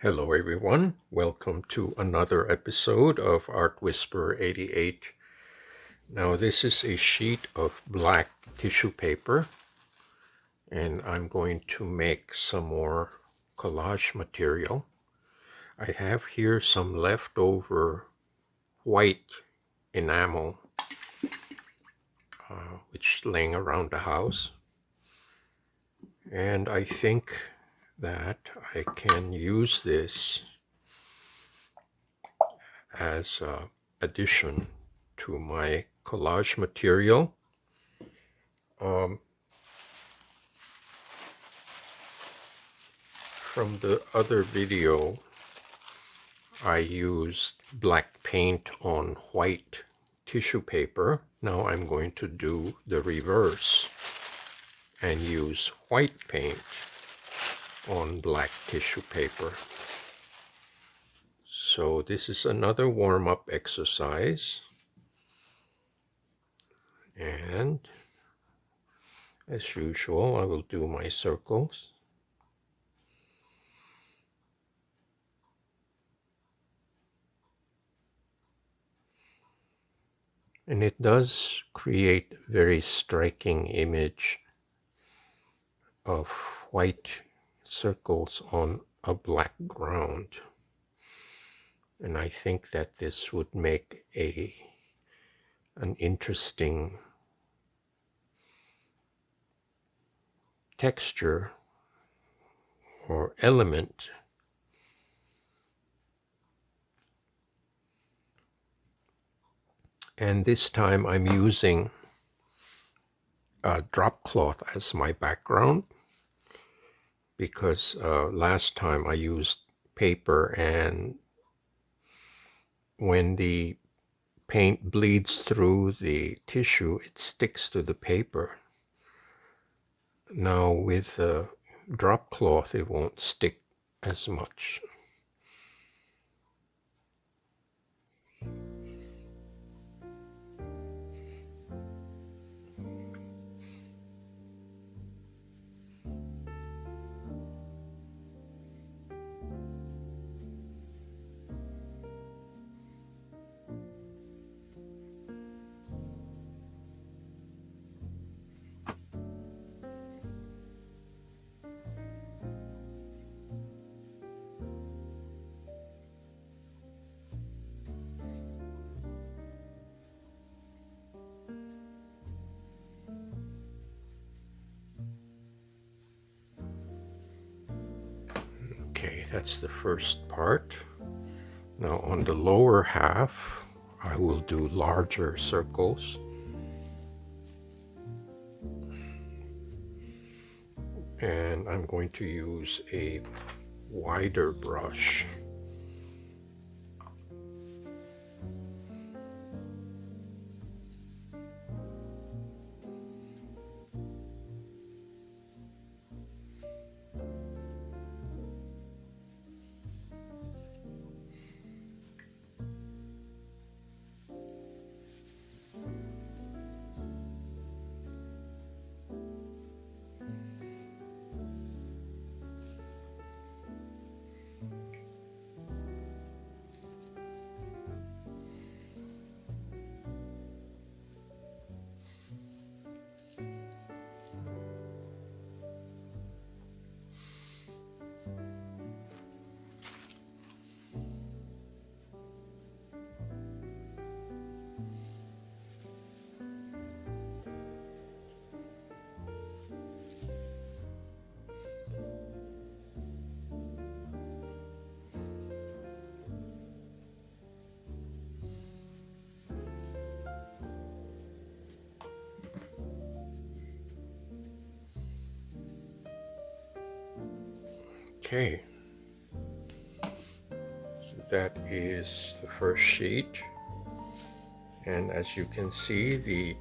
Hello everyone, welcome to another episode of Art Whisperer 88. Now this is a sheet of black tissue paper and I'm going to make some more collage material. I have here some leftover white enamel which is laying around the house, and I think that I can use this as an addition to my collage material. From the other video, I used black paint on white tissue paper. Now I'm going to do the reverse and use white paint on black tissue paper. So this is another warm-up exercise, and as usual I will do my circles. And it does create a very striking image of white circles on a black ground. And I think that this would make an interesting texture or element. And this time I'm using a drop cloth as my background, because last time I used paper, and when the paint bleeds through the tissue, it sticks to the paper. Now with the drop cloth, it won't stick as much. Okay, that's the first part. Now on the lower half, I will do larger circles. And I'm going to use a wider brush. Okay, so that is the first sheet, and as you can see, the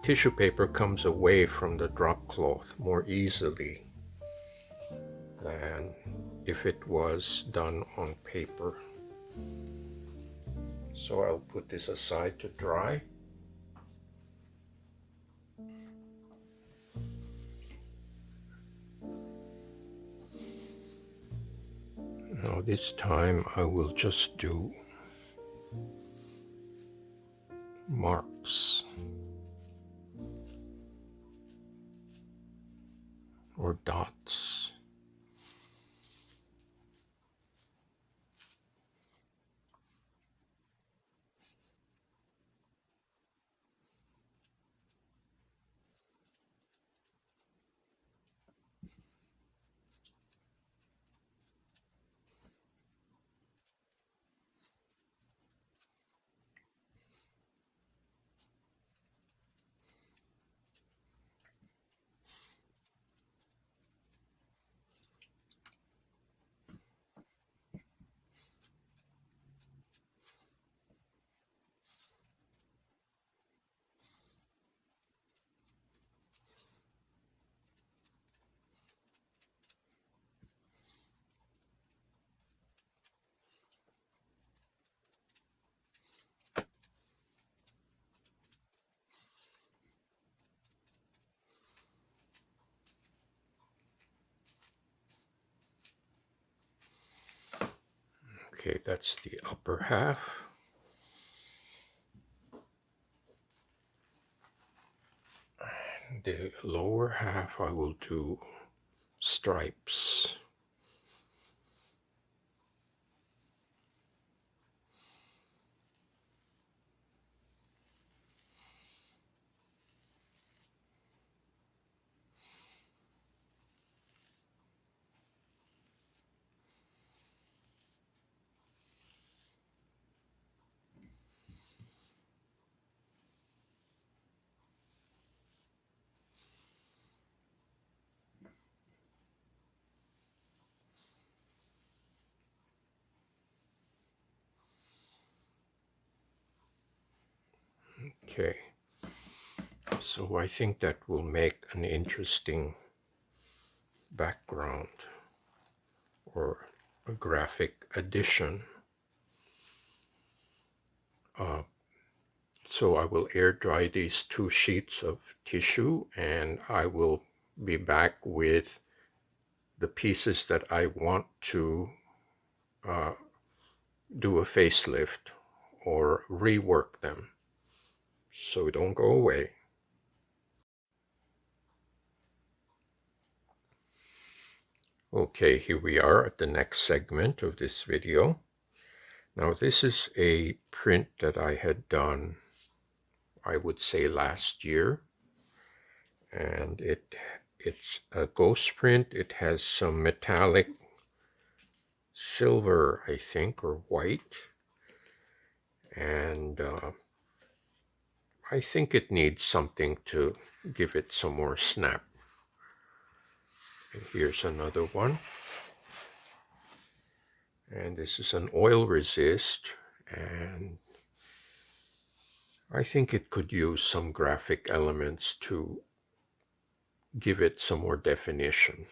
tissue paper comes away from the drop cloth more easily than if it was done on paper. So I'll put this aside to dry. this time I will just do marks or dots. Okay, that's the upper half. The lower half I will do stripes. Okay, so I think that will make an interesting background or a graphic addition. So I will air dry these 2 sheets of tissue, and I will be back with the pieces that I want to do a facelift or rework them. So don't go away. Okay, here we are at the next segment of this video. Now this is a print that I had done, I would say last year, and it's a ghost print. It has some metallic silver, I think, or white, and I think it needs something to give it some more snap. And here's another one, and this is an oil resist, and I think it could use some graphic elements to give it some more definition.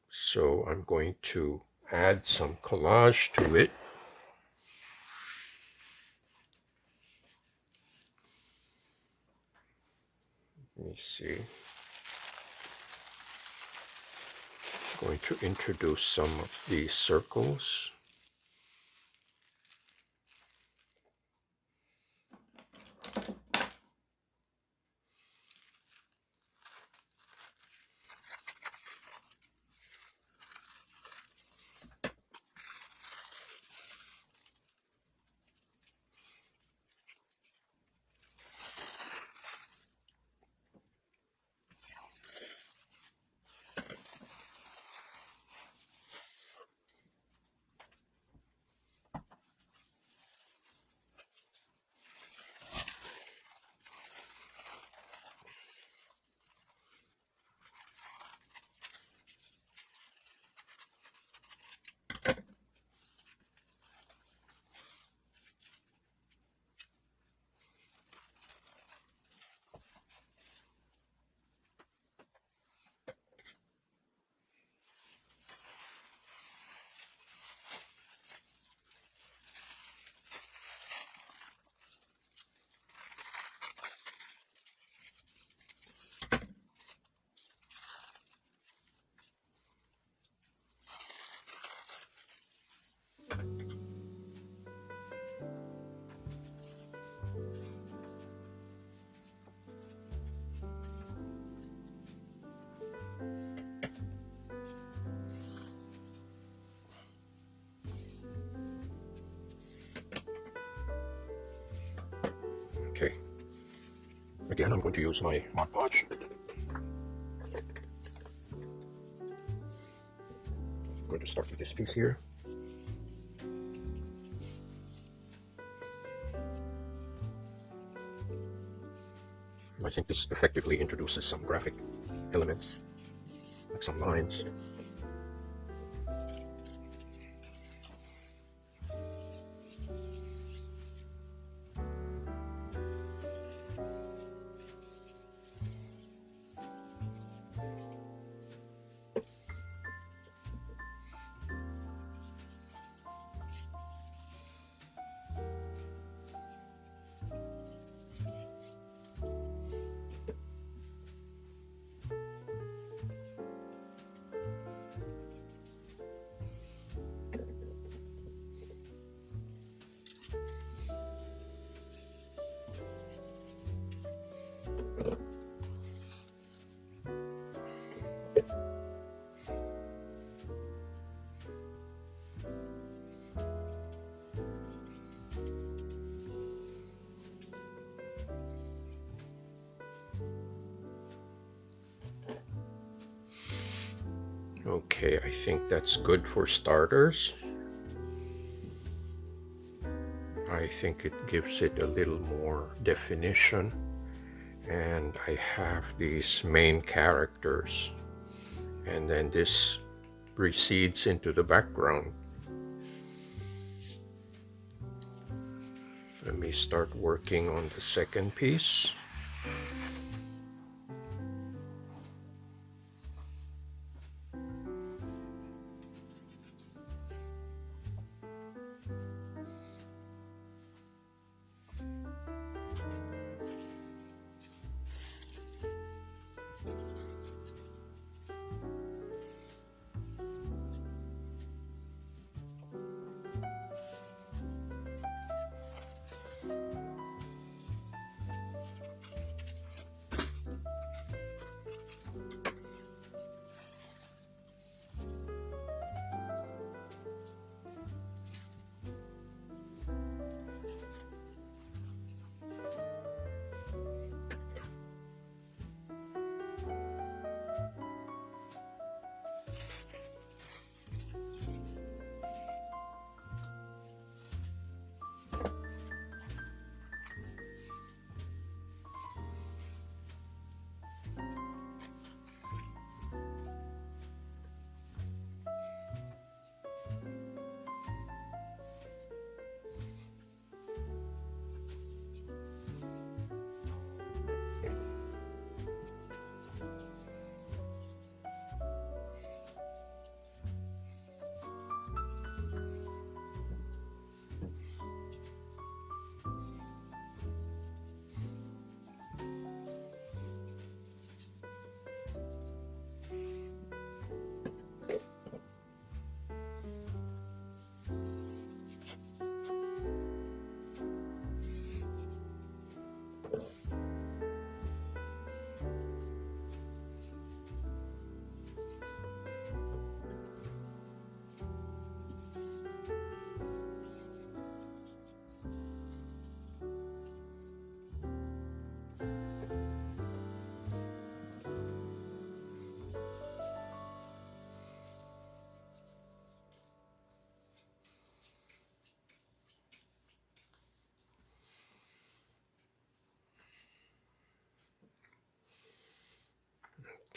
So I'm going to add some collage to it. Let me see. I'm going to introduce some of these circles. Again, I'm going to use my Mod Podge. I'm going to start with this piece here. I think this effectively introduces some graphic elements, like some lines. Okay, I think that's good for starters. I think it gives it a little more definition. And I have these main characters. And then this recedes into the background. Let me start working on the second piece.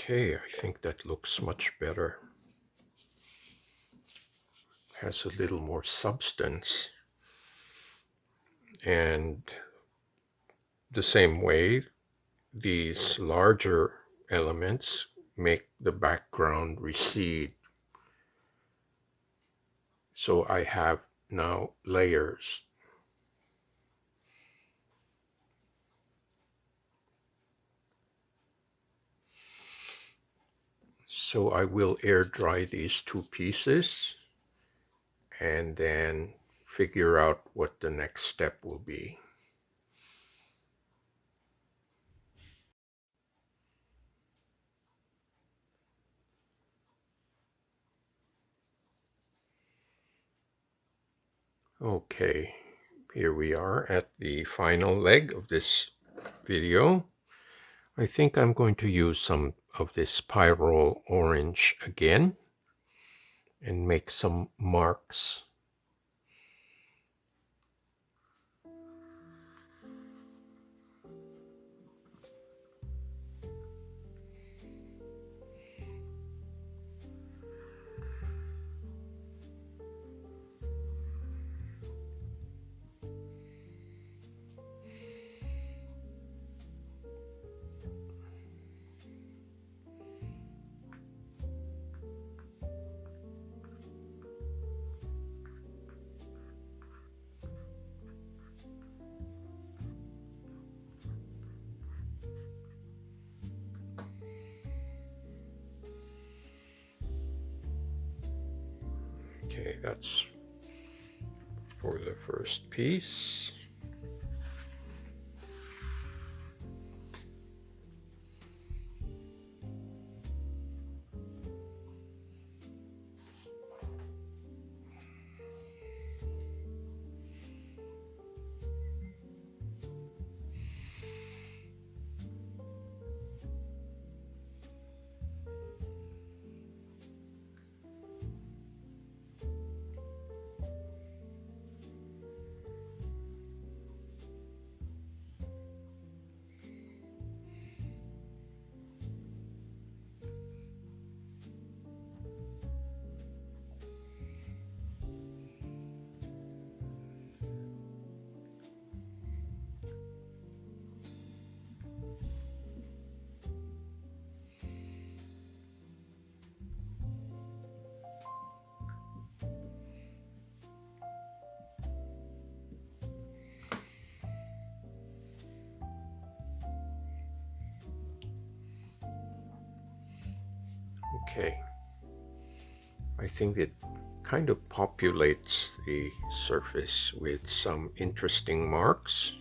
Okay, I think that looks much better. Has a little more substance. And the same way, these larger elements make the background recede. So I have now layers. So I will air dry these two pieces and then figure out what the next step will be. Okay, here we are at the final leg of this video. I think I'm going to use some of this spiral orange again and make some marks. Okay, that's for the first piece. Okay, I think it kind of populates the surface with some interesting marks,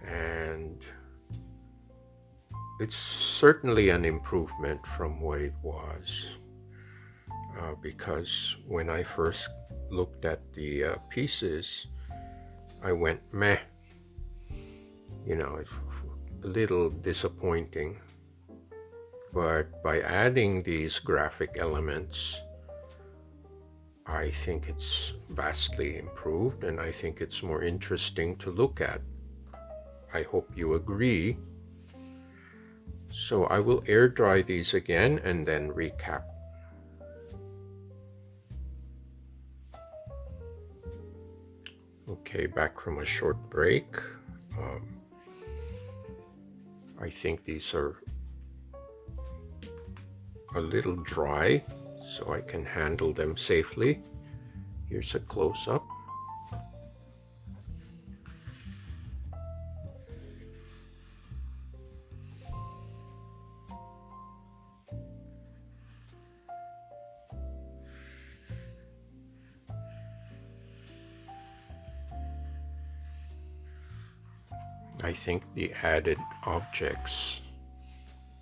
and it's certainly an improvement from what it was, because when I first looked at the pieces, I went meh, it's a little disappointing. But by adding these graphic elements, I think it's vastly improved, and I think it's more interesting to look at. I hope you agree. So I will air dry these again and then recap. Okay, back from a short break. I think these are a little dry, so I can handle them safely. Here's a close-up. I think the added objects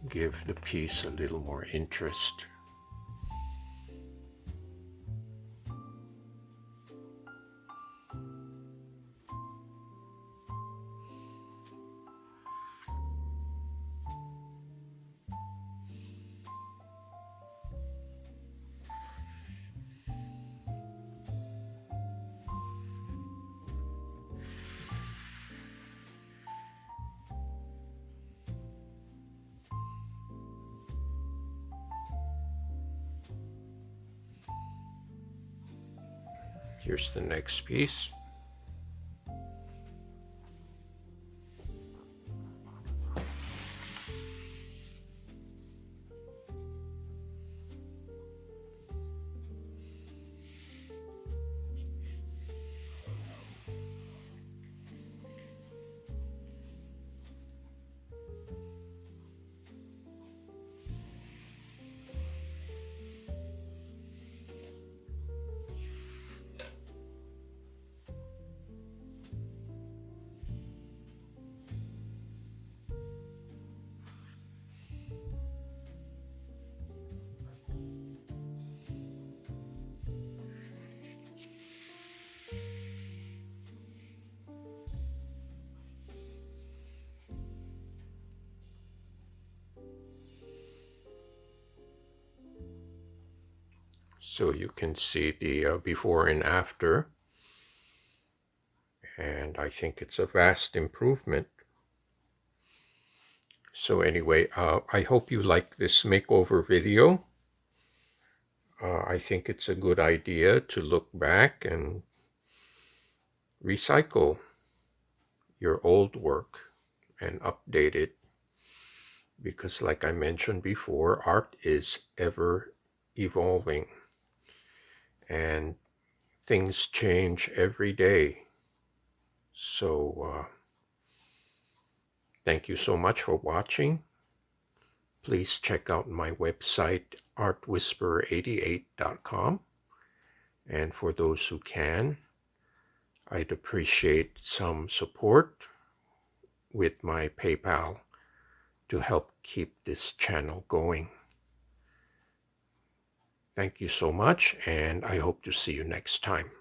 give the piece a little more interest. Here's the next piece. so you can see the before and after. And I think it's a vast improvement. So anyway, I hope you like this makeover video. I think it's a good idea to look back and recycle your old work and update it, because like I mentioned before, art is ever evolving and things change every day. So thank you so much for watching. Please check out my website, artwhisperer88.com. And for those who can, I'd appreciate some support with my PayPal to help keep this channel going. Thank you so much, and I hope to see you next time.